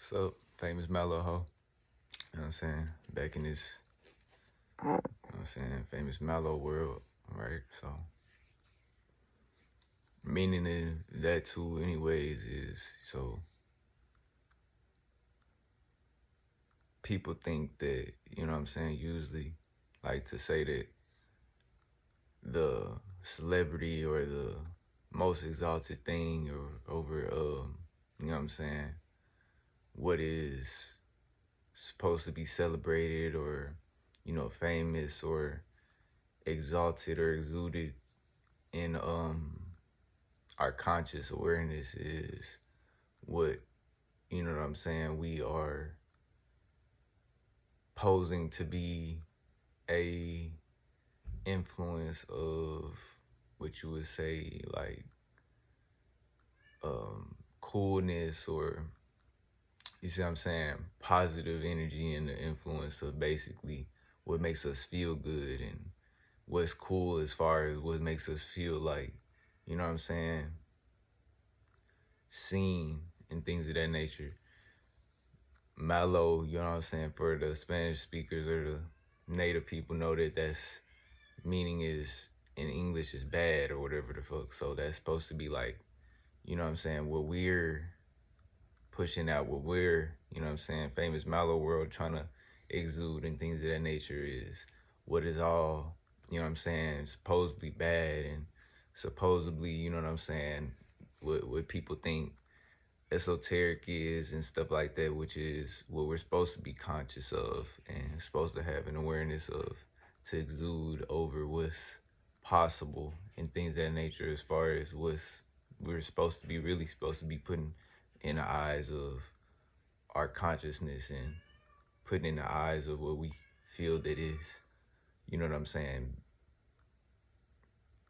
So, famous Mellow Ho. You know what I'm saying? Back in this, you know what I'm saying, famous Mellow world, right? So, meaning in that too, anyways, is so people think that, you know what I'm saying, usually like to say that the celebrity or the most exalted thing or over, you know what I'm saying, what is supposed to be celebrated or, famous or exalted or exuded in our conscious awareness is what, you know what I'm saying, we are posing to be a influence of what you would say like coolness, or you see what I'm saying, positive energy and the influence of basically what makes us feel good and what's cool as far as what makes us feel like, you know what I'm saying, seen and things of that nature. Malo, you know what I'm saying, for the Spanish speakers or the native people know that that's meaning is in English is bad or whatever the fuck. So that's supposed to be like, you know what I'm saying, what we're pushing out, what we're, you know what I'm saying, famous Malo world trying to exude and things of that nature is what is all, you know what I'm saying, supposedly bad and supposedly, you know what I'm saying, what people think esoteric is and stuff like that, which is what we're supposed to be conscious of and supposed to have an awareness of to exude over what's possible and things of that nature, as far as what's we're supposed to be really supposed to be putting in the eyes of our consciousness and putting in the eyes of what we feel that is, you know what I'm saying,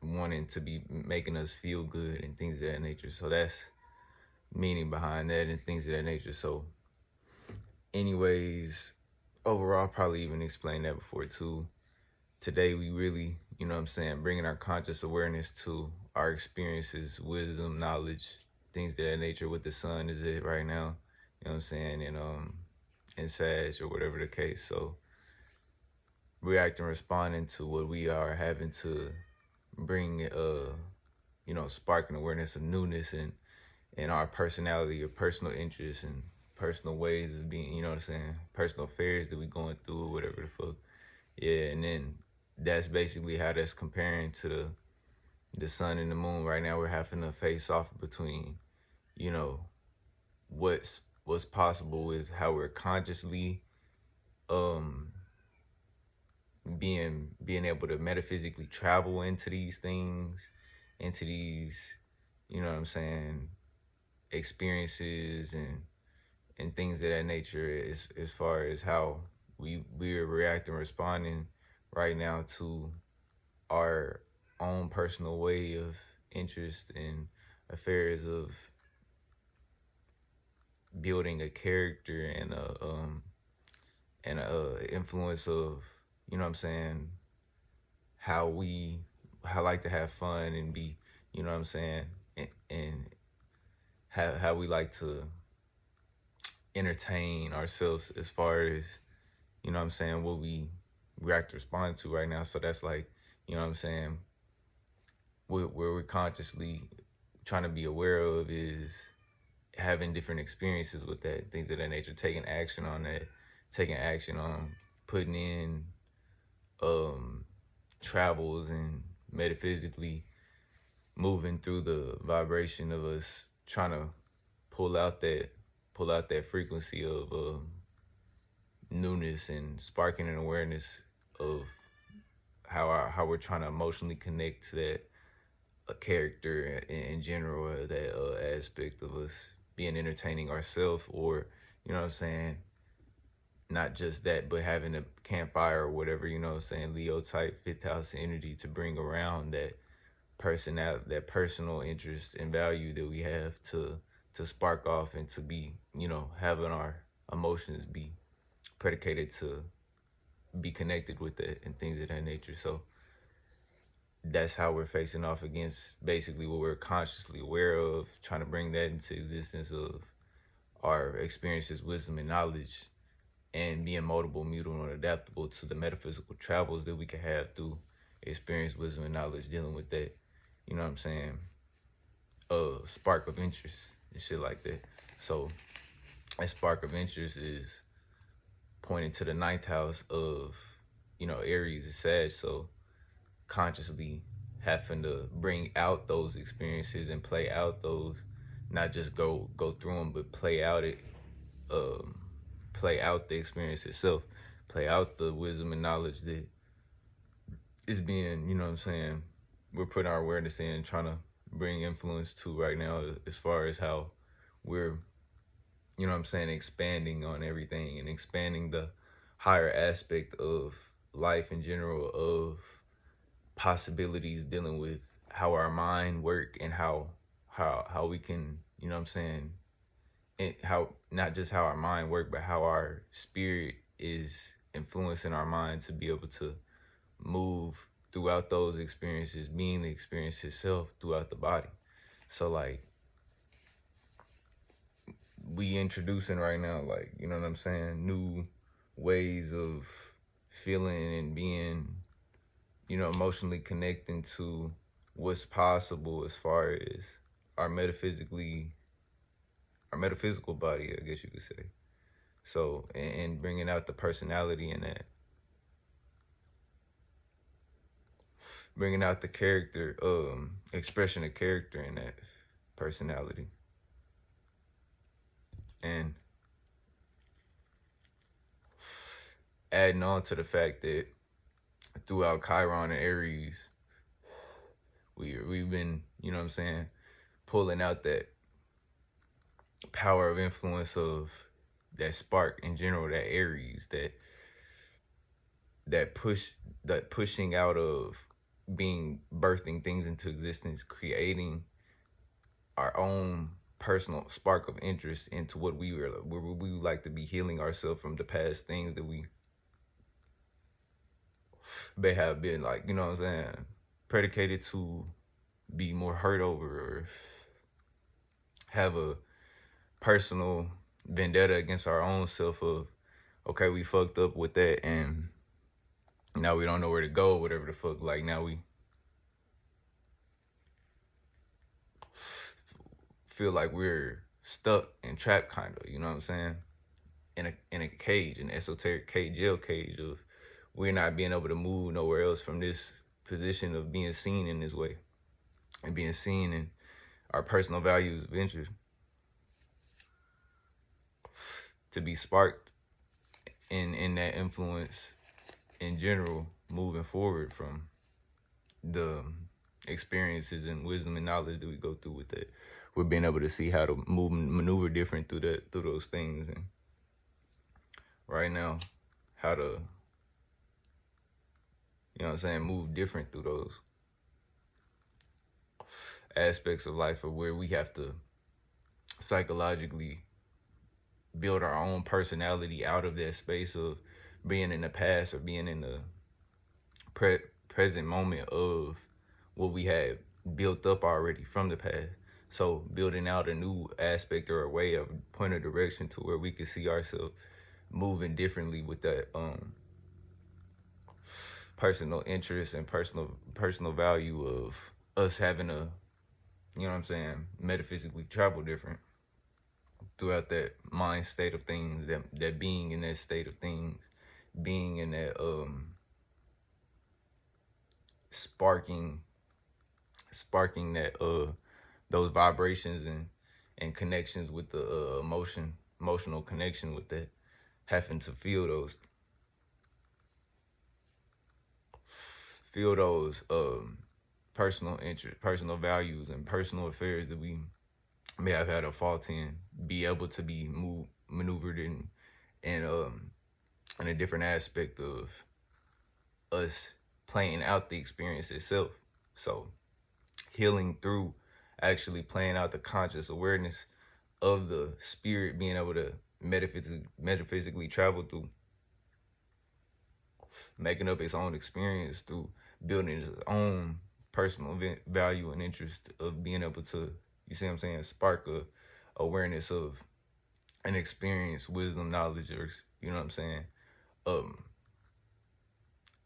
wanting to be making us feel good and things of that nature. So that's meaning behind that and things of that nature. So anyways, overall, probably even explained that before too. Today, we really, you know what I'm saying, bringing our conscious awareness to our experiences, wisdom, knowledge, things of that nature. What the sun is at right now, you know what I'm saying, and in Sag or whatever the case. So reacting, responding to what we are having to bring, sparking awareness of newness and our personality or personal interests and personal ways of being, you know what I'm saying, personal affairs that we going through or whatever the fuck. Yeah, and then that's basically how that's comparing to the sun and the moon. Right now we're having to face off between, you know, what's possible with how we're consciously um being able to metaphysically travel into these things, into these, you know what I'm saying, experiences and things of that nature, as far as how we're reacting, responding right now to our own personal way of interest in affairs of building a character and a influence of, you know what I'm saying, how we how like to have fun and be, you know what I'm saying, and how we like to entertain ourselves, as far as, you know what I'm saying, what we react to respond to right now. So that's like, you know what I'm saying, where we're consciously trying to be aware of is having different experiences with that, things of that nature, taking action on that, taking action on putting in um travels and metaphysically moving through the vibration of us trying to pull out that frequency of newness and sparking an awareness of how we're trying to emotionally connect to that a character in general, that aspect of us being entertaining ourselves, or, you know what I'm saying, not just that, but having a campfire or whatever, you know what I'm saying, Leo type fifth house energy to bring around that that personal interest and value that we have to spark off and to be, having our emotions be predicated to be connected with it and things of that nature. So that's how we're facing off against basically what we're consciously aware of, trying to bring that into existence of our experiences, wisdom, and knowledge, and being moldable, mutable, and adaptable to the metaphysical travels that we can have through experience, wisdom, and knowledge, dealing with that, you know what I'm saying, spark of interest and shit like that. So that spark of interest is pointing to the ninth house of, Aries is Sag. So consciously having to bring out those experiences and play out those, not just go through them, but um, play out the experience itself, play out the wisdom and knowledge that is being, you know what I'm saying, we're putting our awareness in, trying to bring influence to right now, as far as how we're, you know what I'm saying, expanding on everything and expanding the higher aspect of life in general, of possibilities, dealing with how our mind work and how we can, you know what I'm saying, and how not just how our mind work, but how our spirit is influencing our mind to be able to move throughout those experiences, being the experience itself throughout the body. So like, we introducing right now, like, you know what I'm saying, new ways of feeling and being, emotionally connecting to what's possible as far as our metaphysical body, I guess you could say. So, and bringing out the personality in that, bringing out the character, expression of character in that personality. And adding on to the fact that throughout Chiron and Aries, we've been, you know what I'm saying, pulling out that power of influence of that spark in general, that Aries, that pushing out of being, birthing things into existence, creating our own personal spark of interest into what we would like to be, healing ourselves from the past things that we may have been, like, you know what I'm saying, predicated to be more hurt over, or have a personal vendetta against our own self of, okay, we fucked up with that and now we don't know where to go, whatever the fuck. Like, now we feel like we're stuck and trapped, kind of, you know what I'm saying, in a cage, an esoteric cage, jail cage of we're not being able to move nowhere else from this position of being seen in this way and being seen in our personal values of interest to be sparked in that influence in general, moving forward from the experiences and wisdom and knowledge that we go through with it. We're being able to see how to maneuver different through those things, and right now, how to, you know what I'm saying, move different through those aspects of life, of where we have to psychologically build our own personality out of that space of being in the past or being in the present moment of what we had built up already from the past. So building out a new aspect or a way of point of direction to where we can see ourselves moving differently with that personal interest and personal value of us having a, you know what I'm saying, metaphysically travel different throughout that mind state of things, that being in that state of things, being in that sparking that those vibrations and connections with the emotional connection with that, having to feel those personal interest, personal values, and personal affairs that we may have had a fault in, be able to be maneuvered in a different aspect of us playing out the experience itself. So healing through actually playing out the conscious awareness of the spirit being able to metaphysically travel through, making up its own experience through building its own personal value and interest of being able to, you see what I'm saying, spark a awareness of and experience wisdom, knowledge, or, you know what I'm saying, um,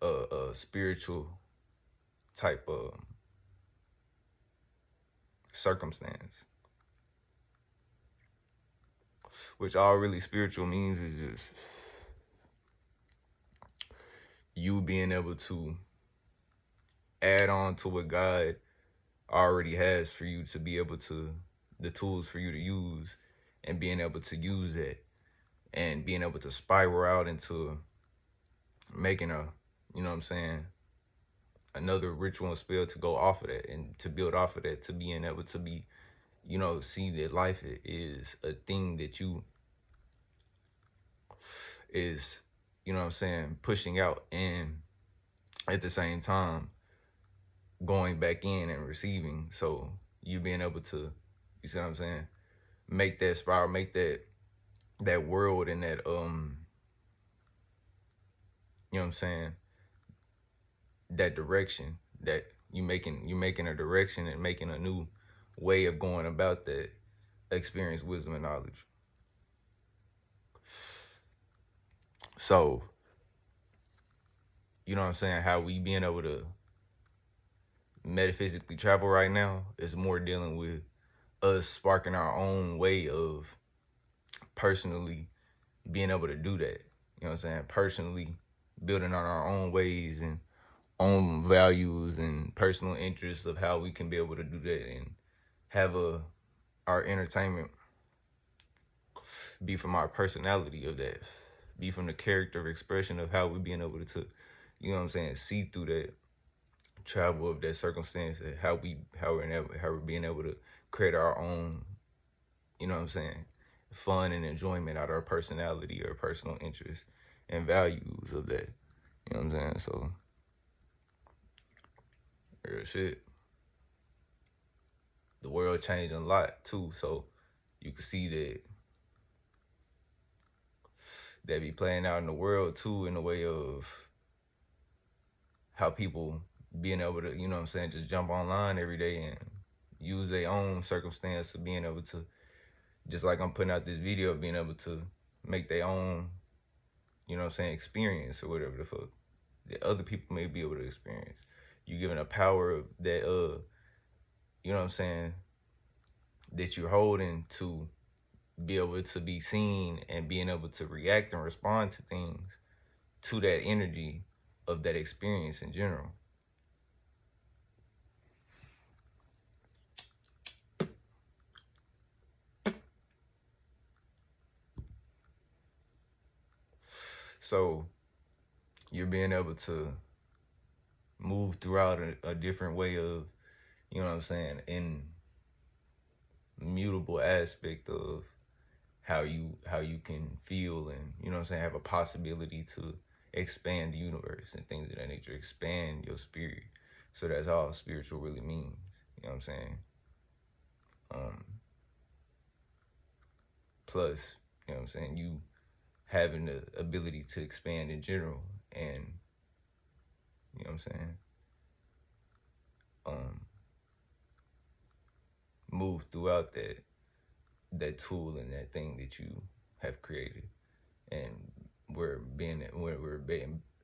a spiritual type of circumstance. Which all really spiritual means is just you being able to add on to what God already has for you to be able to, the tools for you to use, and being able to use that, and being able to spiral out into making a, you know what I'm saying, another ritual and spell to go off of that, and to build off of that, to being able to be, you know, see that life is a thing that you is, you know what I'm saying, pushing out, and at the same time going back in and receiving. So you being able to, you see what I'm saying, make that spiral, make that world and that you know what I'm saying, that direction, that you making a direction and making a new way of going about that experience, wisdom, and knowledge. So, you know what I'm saying, how we being able to metaphysically travel right now is more dealing with us sparking our own way of personally being able to do that. You know what I'm saying? Personally building on our own ways and own values and personal interests of how we can be able to do that, and have our entertainment be from our personality of that, be from the character of expression of how we being able to, you know what I'm saying, see through that travel of that circumstance, and how we're being able to create our own, you know what I'm saying, fun and enjoyment out of our personality or personal interests and values of that. You know what I'm saying? So, real shit. The world changing a lot too, so you can see that be playing out in the world too, in the way of how people being able to, you know what I'm saying, just jump online every day and use their own circumstance of being able to, just like I'm putting out this video, of being able to make their own, you know what I'm saying, experience or whatever the fuck that other people may be able to experience. You giving a power that you know what I'm saying, that you're holding to be able to be seen and being able to react and respond to things, to that energy of that experience in general. So you're being able to move throughout a different way of, you know what I'm saying, in mutable aspect of how you can feel, and, you know what I'm saying, have a possibility to expand the universe and things of that nature, expand your spirit. So that's all spiritual really means. You know what I'm saying? Um, Plus, you know what I'm saying, you having the ability to expand in general, and, you know what I'm saying, um, move throughout that tool and that thing that you have created, and we're being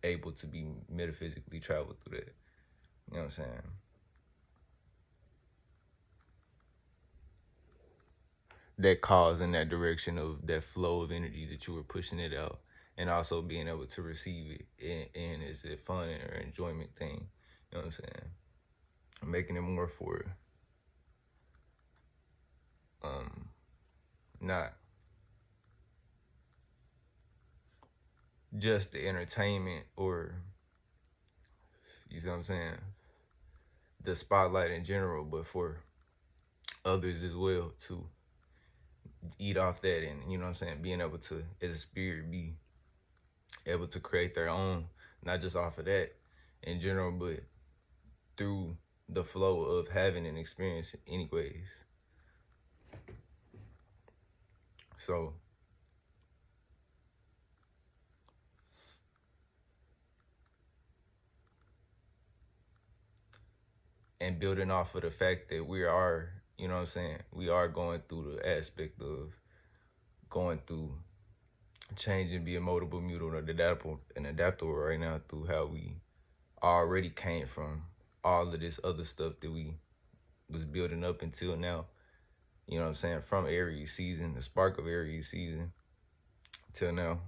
able to be metaphysically travel through that. You know what I'm saying? That cause in that direction of that flow of energy that you were pushing it out, and also being able to receive it in is a fun or enjoyment thing. You know what I'm saying? Making it more for not just the entertainment, or, you see what I'm saying, the spotlight in general, but for others as well to eat off that, and, you know what I'm saying, being able to, as a spirit, be able to create their own, not just off of that in general, but through the flow of having an experience anyways. So, and building off of the fact that we are, you know what I'm saying, we are going through the aspect of going through changing, being moldable, mutable, and adaptable right now through how we already came from all of this other stuff that we was building up until now. You know what I'm saying? From Aries season, the spark of Aries season, till now.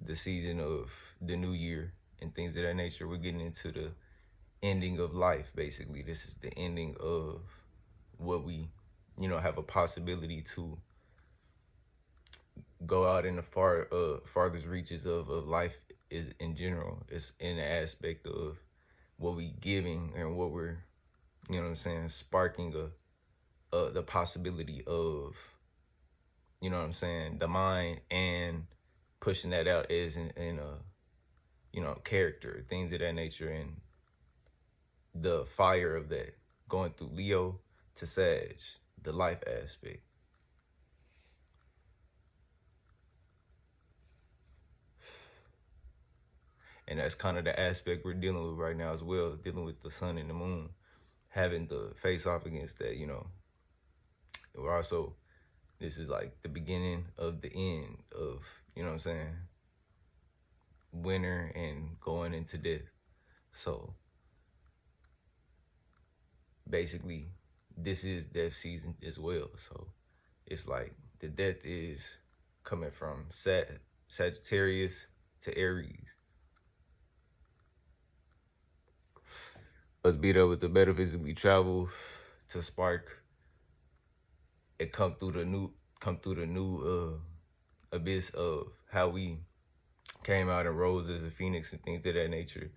The season of the new year and things of that nature. We're getting into the ending of life, basically. This is the ending of what we, have a possibility to go out in the farthest reaches of life is in general. It's in the aspect of what we giving and what we're, sparking the possibility of, the mind, and pushing that out as in a, character, things of that nature, and the fire of that going through Leo to Sag, the life aspect. And that's kind of the aspect we're dealing with right now as well, dealing with the sun and the moon, having to face off against that, We're also, this is like the beginning of the end of, winter and going into death. So basically, this is death season as well. So it's like the death is coming from Sagittarius to Aries. Let's be able to metaphysically travel to spark and come through the new abyss of how we came out and rose as a phoenix and things of that nature,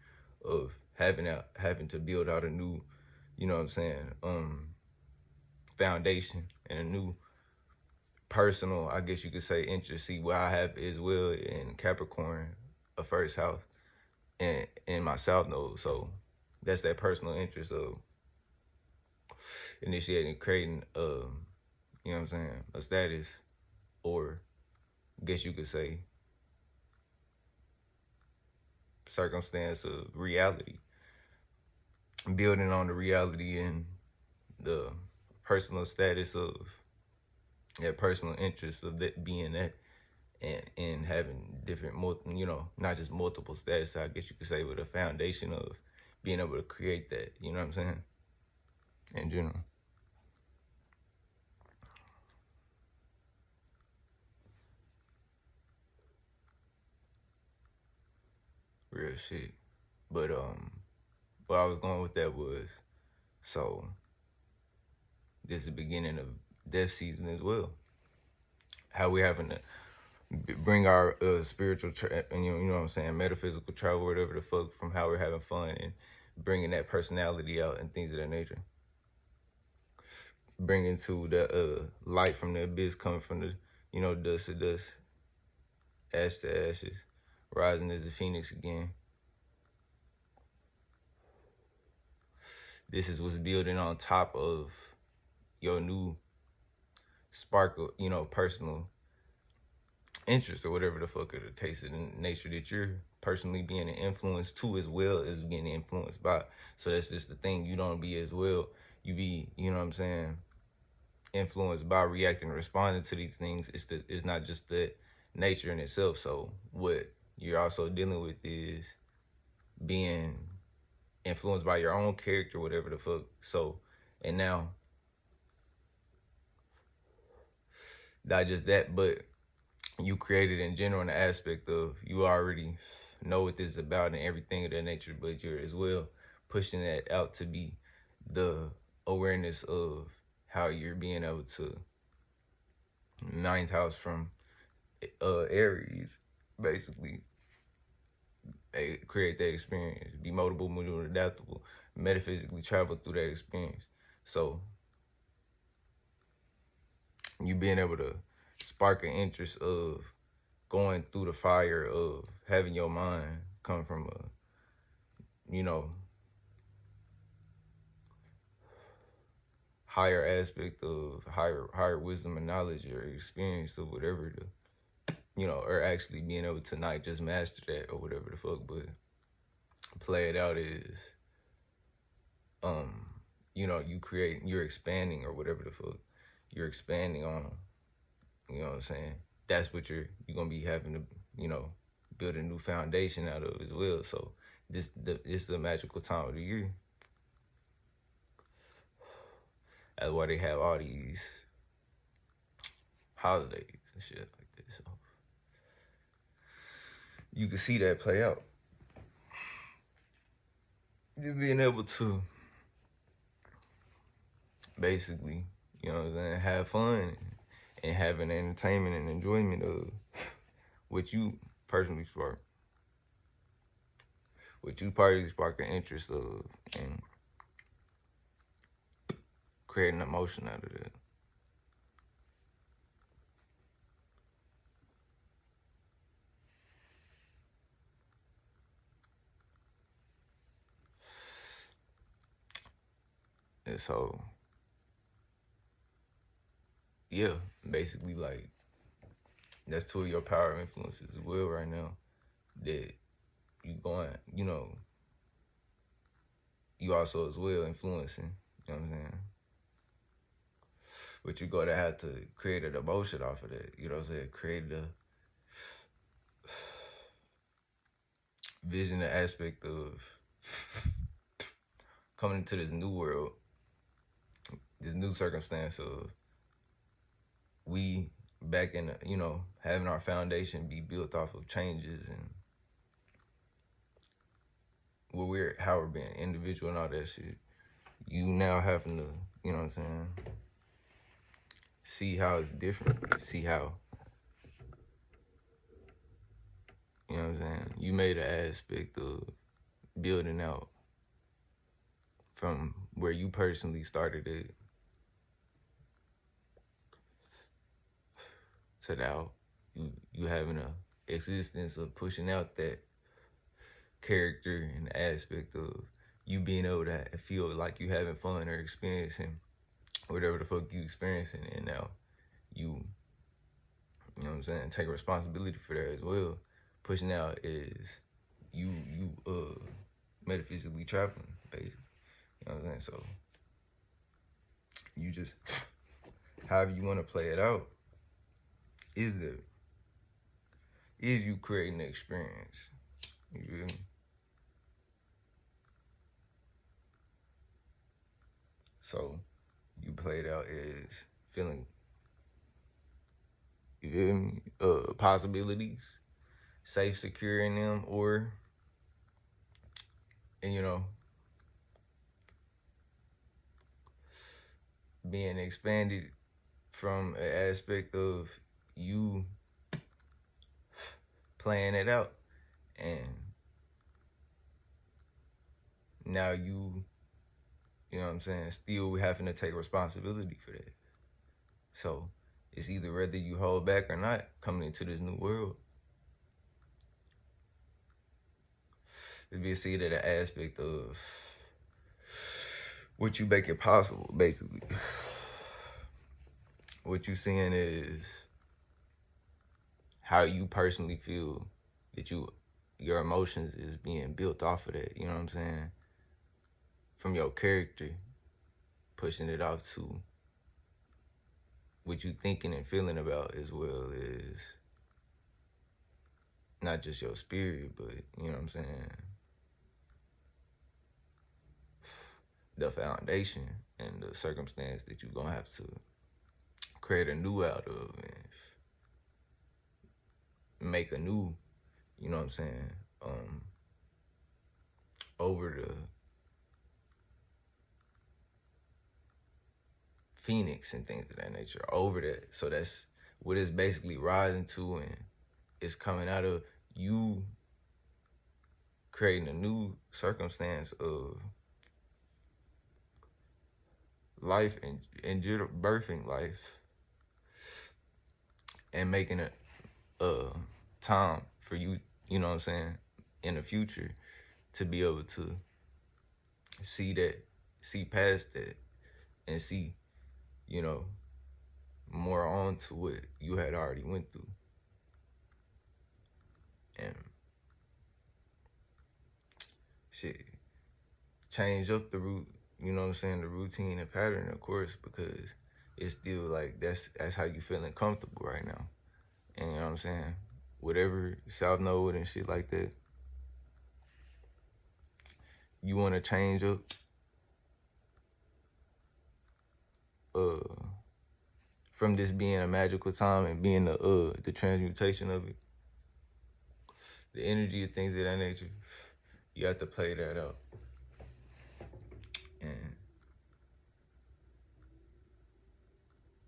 of having to build out a new, foundation and a new personal, I guess you could say, interest. See, what I have as well in Capricorn, a first house, and in my South Node. So that's that personal interest of initiating, creating, a status, or I guess you could say circumstance of reality, building on the reality and the personal status of that personal interest of that being that, and having different, not just multiple status, I guess you could say, but a foundation of being able to create that, you know what I'm saying, in general. Real shit. But where I was going with that was, so this is the beginning of death season as well. How we having to bring our spiritual, and you know what I'm saying, metaphysical travel, whatever the fuck, from how we're having fun and bringing that personality out and things of that nature. Bringing to the light from the abyss, coming from the, dust to dust, ash to ashes, rising as a phoenix again. This is what's building on top of your new spark of, personal interest, or whatever the fuck of the case of the nature that you're personally being an influence to, as well as getting influenced by. So that's just the thing. You don't be as well. You be, influenced by, reacting and responding to these things. It's not just the nature in itself. So what you're also dealing with is being influenced by your own character, whatever the fuck. So, and now, not just that, but you created in general, in the aspect of you already know what this is about and everything of that nature, but you're as well pushing that out to be the awareness of how you're being able to, ninth house from Aries, basically, create that experience, be moldable, movable, adaptable, metaphysically travel through that experience. So you being able to spark an interest of going through the fire of having your mind come from a, higher aspect of higher wisdom and knowledge or experience of whatever the, or actually being able to not just master that or whatever the fuck, but play it out as you're expanding or whatever the fuck you're expanding on. You know what I'm saying? That's what you're gonna be having to, build a new foundation out of as well. So this is the magical time of the year. That's why they have all these holidays and shit like this. So you can see that play out. Just being able to basically, have fun and have an entertainment and enjoyment of what you personally spark. What you personally spark an interest of and create an emotion out of that. And so, yeah, basically, like, that's two of your power influences as well right now. That you going, you also as well influencing, you know what I'm saying? But you're going to have to create an emotion off of that, you know what I'm saying? Create the vision, the aspect of coming into this new world, this new circumstance of we back in, having our foundation be built off of changes and how we're being individual and all that shit. You now having to, you know what I'm saying, see how it's different, see how, you know what I'm saying, you made an aspect of building out from where you personally started it to now you having a existence of pushing out that character and the aspect of you being able to feel like you having fun or experiencing whatever the fuck you experiencing, and now you know what I'm saying, take responsibility for that as well. Pushing out is you metaphysically traveling, basically. You know what I'm saying? So you just, however you want to play it out, is you creating the experience. You feel me? So you play it out as feeling, you feel me? Possibilities, safe, secure in them, and being expanded from an aspect of you playing it out, and now you know what I'm saying, still having to take responsibility for that. So it's either whether you hold back or not coming into this new world. It'd be a seed of the aspect of what you make it possible, basically. What you seeing is how you personally feel that your emotions is being built off of that, you know what I'm saying? From your character, pushing it off to what you thinking and feeling about, as well as not just your spirit, but you know what I'm saying, the foundation and the circumstance that you're gonna have to create a new out of and make a new, you know what I'm saying, over the phoenix and things of that nature, over that. So that's what it's basically rising to, and it's coming out of you creating a new circumstance of life and birthing life and making a time for you, you know what I'm saying, in the future to be able to see past that and see, more on to what you had already went through. And shit, change up the route, you know what I'm saying, the routine and pattern, of course, because it's still like that's how you feeling comfortable right now. And you know what I'm saying? Whatever South Node and shit like that, you want to change up uh from this being a magical time and being the transmutation of it, the energy of things of that nature, you have to play that out. And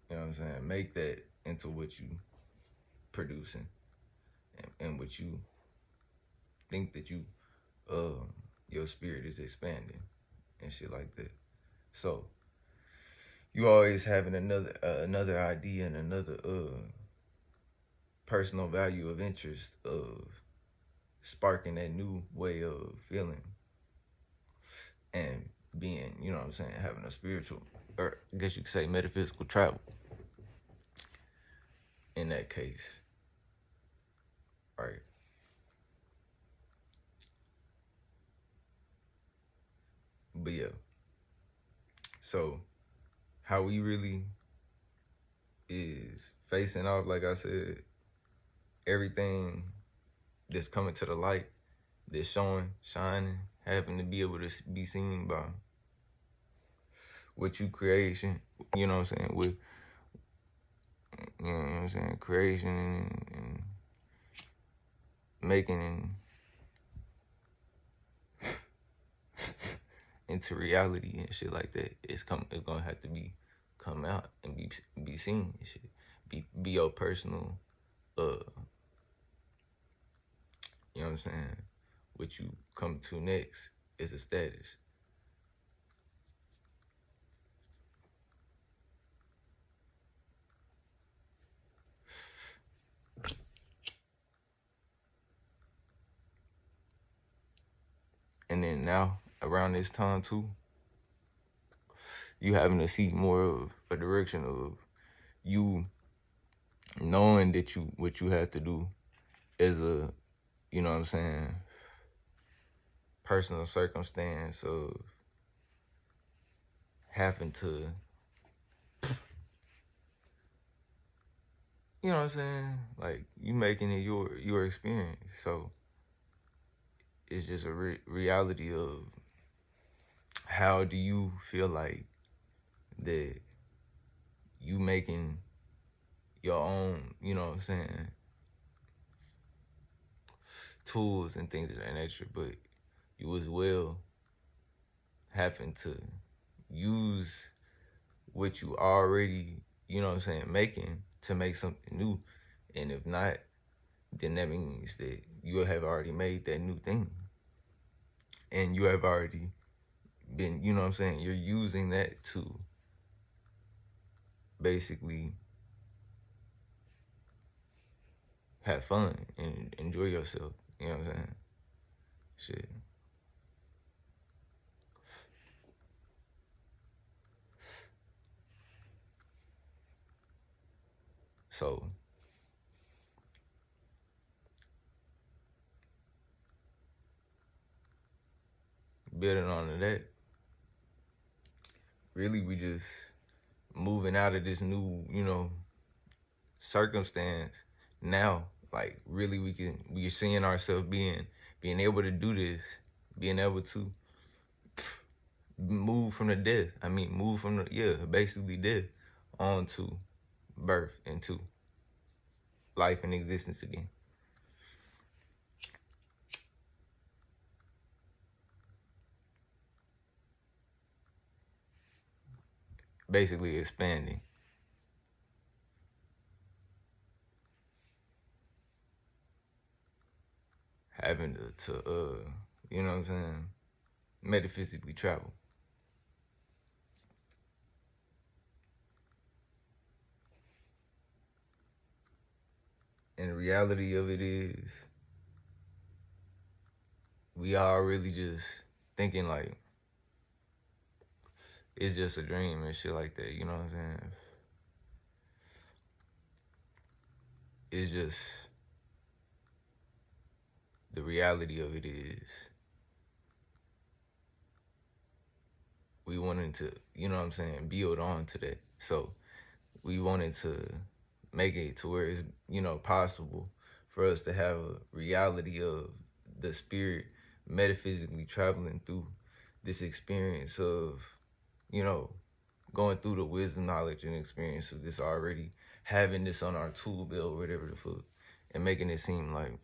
you know what I'm saying? Make that into what you producing and what you think that you your spirit is expanding and shit like that. So you always having another idea and another personal value of interest of sparking that new way of feeling and being, you know what I'm saying, having a spiritual, or I guess you could say metaphysical travel in that case. Right. But yeah. So how we really is facing off, like I said, everything that's coming to the light, that's showing, shining, having to be able to be seen by what you creation, you know what I'm saying, with, you know what I'm saying, creation and making into reality and shit like that. It's gonna have to be come out and be seen and shit. Be your personal you know what I'm saying, what you come to next is a status. And then now, around this time too, you having to see more of a direction of you knowing that what you have to do as a, you know what I'm saying, personal circumstance of having to, you know what I'm saying, like you making it your experience. So it's just a reality of how do you feel like that you making your own, you know what I'm saying, tools and things of that nature, but you as well having to use what you already, you know what I'm saying, making to make something new. And if not, then that means that you have already made that new thing. And you have already been, you know what I'm saying, you're using that to basically have fun and enjoy yourself. You know what I'm saying? Shit. So building on that, really we just moving out of this new, you know, circumstance now. Like really we're seeing ourselves being able to do this, being able to move from the death. I mean, move from basically death onto birth into life and existence again. Basically expanding. Having to you know what I'm saying, metaphysically travel. And the reality of it is, we all really just thinking like it's just a dream and shit like that, you know what I'm saying? It's just, the reality of it is, we wanted to, you know what I'm saying, build on to that. So we wanted to make it to where it's, you know, possible for us to have a reality of the spirit metaphysically traveling through this experience of, you know, going through the wisdom, knowledge, and experience of this already, having this on our tool belt, whatever the fuck, and making it seem like,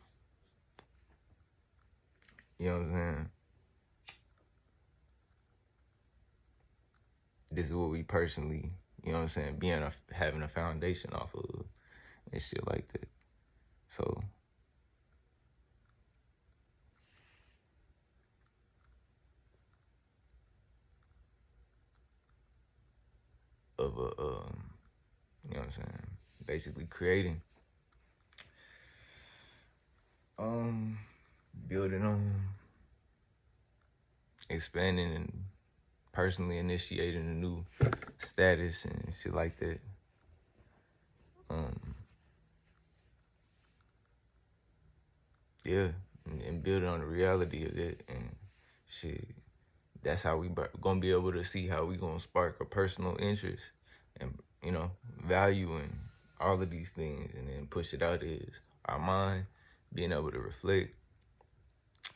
you know what I'm saying, this is what we personally, you know what I'm saying, having a foundation off of and shit like that. So of a you know what I'm saying, basically creating, building on, expanding, and personally initiating a new status and shit like that. Yeah, and building on the reality of that, and shit. That's how we gonna be able to see how we gonna spark a personal interest and, you know, value in all of these things, and then push it out is our mind being able to reflect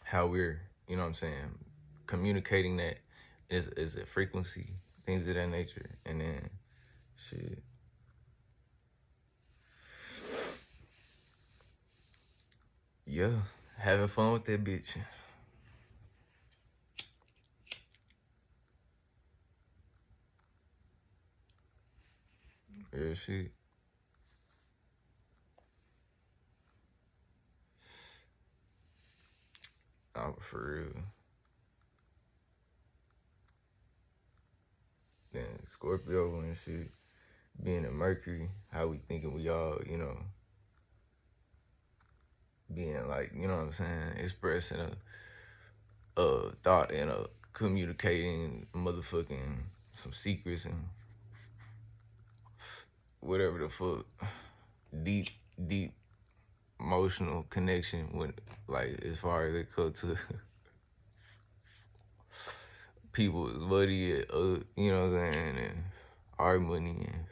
how we're, you know what I'm saying, communicating that is a frequency, things of that nature, and then shit. Yeah, having fun with that bitch. Real shit. For real. Then Scorpio and shit, being a Mercury, how we thinking we all, you know, being like, you know what I'm saying, expressing a thought and a communicating motherfucking some secrets and whatever the fuck, deep, deep emotional connection when, like, as far as it comes to people's money, you know what I'm saying, and our money and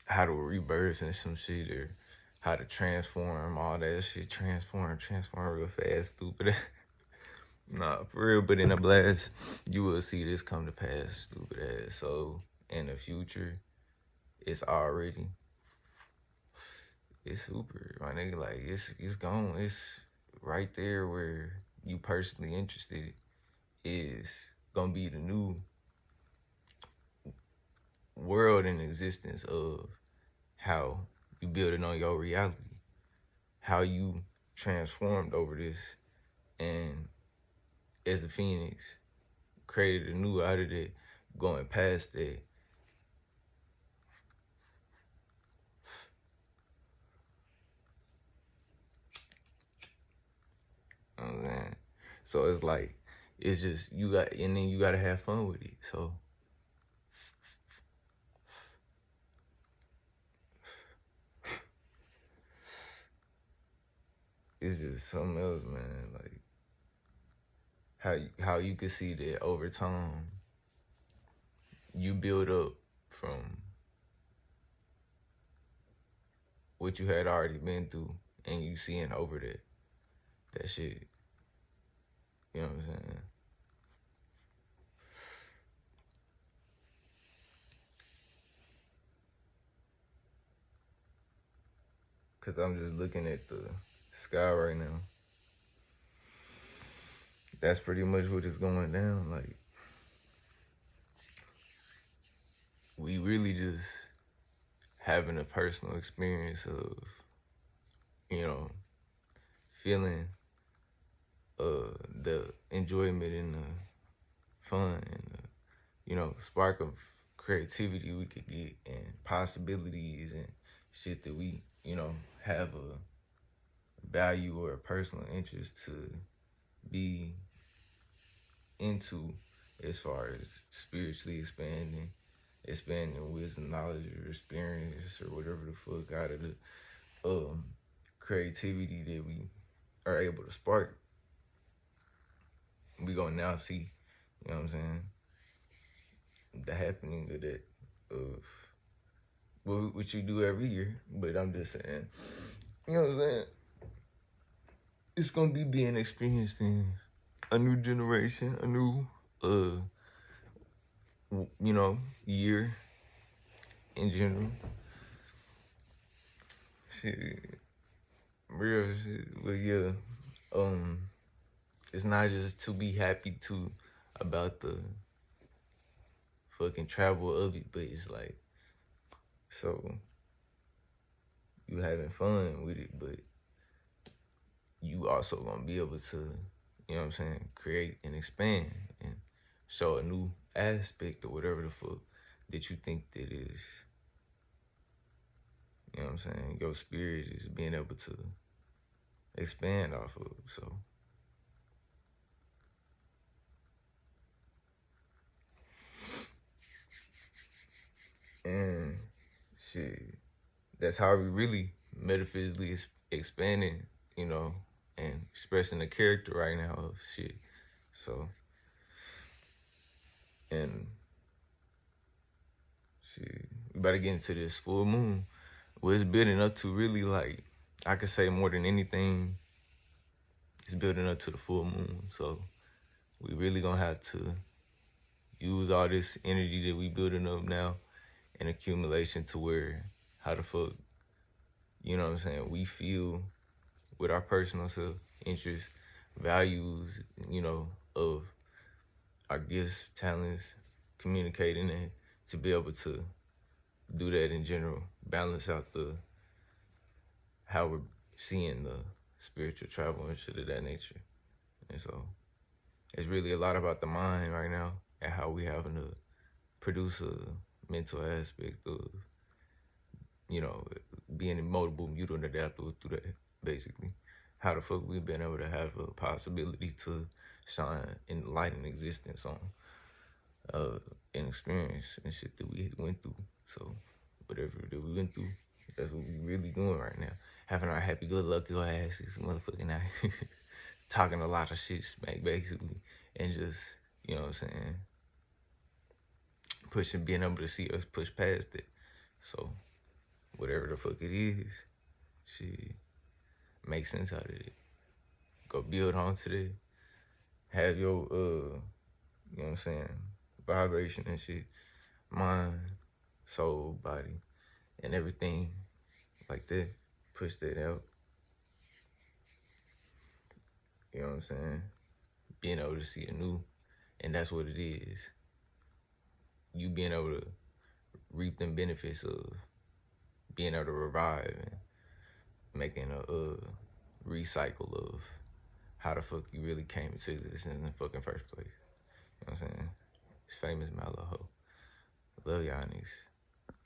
how to rebirth and some shit, or how to transform all that shit, transform real fast, stupid. Nah, for real, but in a blast, you will see this come to pass, stupid ass. So in the future, it's already, it's super, my nigga. Like it's gone. It's right there where you personally interested is gonna be the new world in existence of how you building on your reality, how you transformed over this, and as a phoenix, created a new out of it, going past that. You know what I'm saying? So it's like, it's just, you got, and then you gotta have fun with it. So it's just something else, man. Like how you can see that over time you build up from what you had already been through, and you seeing over that shit. You know what I'm saying? Cause I'm just looking at the sky right now. That's pretty much what is going down. Like, we really just having a personal experience of, you know, feeling the enjoyment and the fun and the, you know, spark of creativity we could get, and possibilities and shit that we, you know, have a value or a personal interest to be into, as far as spiritually expanding wisdom, knowledge, or experience, or whatever the fuck out of the creativity that we are able to spark. We gonna now see You know what I'm saying? The happening of that, of what you do every year. But I'm just saying, you know what I'm saying? It's gonna be being experienced in a new generation, a new, year in general. Shit, real shit. But yeah, um, it's not just to be happy about the fucking travel of it, but it's like, so you having fun with it, but you also gonna be able to, you know what I'm saying, create and expand and show a new aspect or whatever the fuck that you think that is, you know what I'm saying, your spirit is being able to expand off of. So and shit, that's how we really metaphysically expanding, you know, and expressing the character right now of shit. So and shit, we better get into this full moon. What it's building up to, really, like, I could say more than anything, it's building up to the full moon. So we really gonna have to use all this energy that we building up now in accumulation to where, how the fuck, you know what I'm saying, we feel with our personal self, interests, values, you know, of our gifts, talents, communicating, and to be able to do that in general, balance out the how we're seeing the spiritual travel and shit of that nature. And so it's really a lot about the mind right now and how we having to produce a mental aspect of, you know, being immutable, mutant, and adaptable through that, basically. How the fuck we've been able to have a possibility to shine in light and existence on an experience and shit that we went through. So whatever that we went through, that's what we really doing right now. Having our happy-go-lucky asses, motherfucking out here, talking a lot of shit smack, basically, and just, you know what I'm saying, pushing, being able to see us push past it. So whatever the fuck it is, shit, make sense out of it. Go build onto it. Have your, you know what I'm saying, vibration and shit, mind, soul, body, and everything like that. Push that out. You know what I'm saying? Being able to see anew, and that's what it is. You being able to reap them benefits of being able to revive and making a recycle of how the fuck you really came into existence in the fucking first place. You know what I'm saying? It's famous Malaho. Love y'all niggas.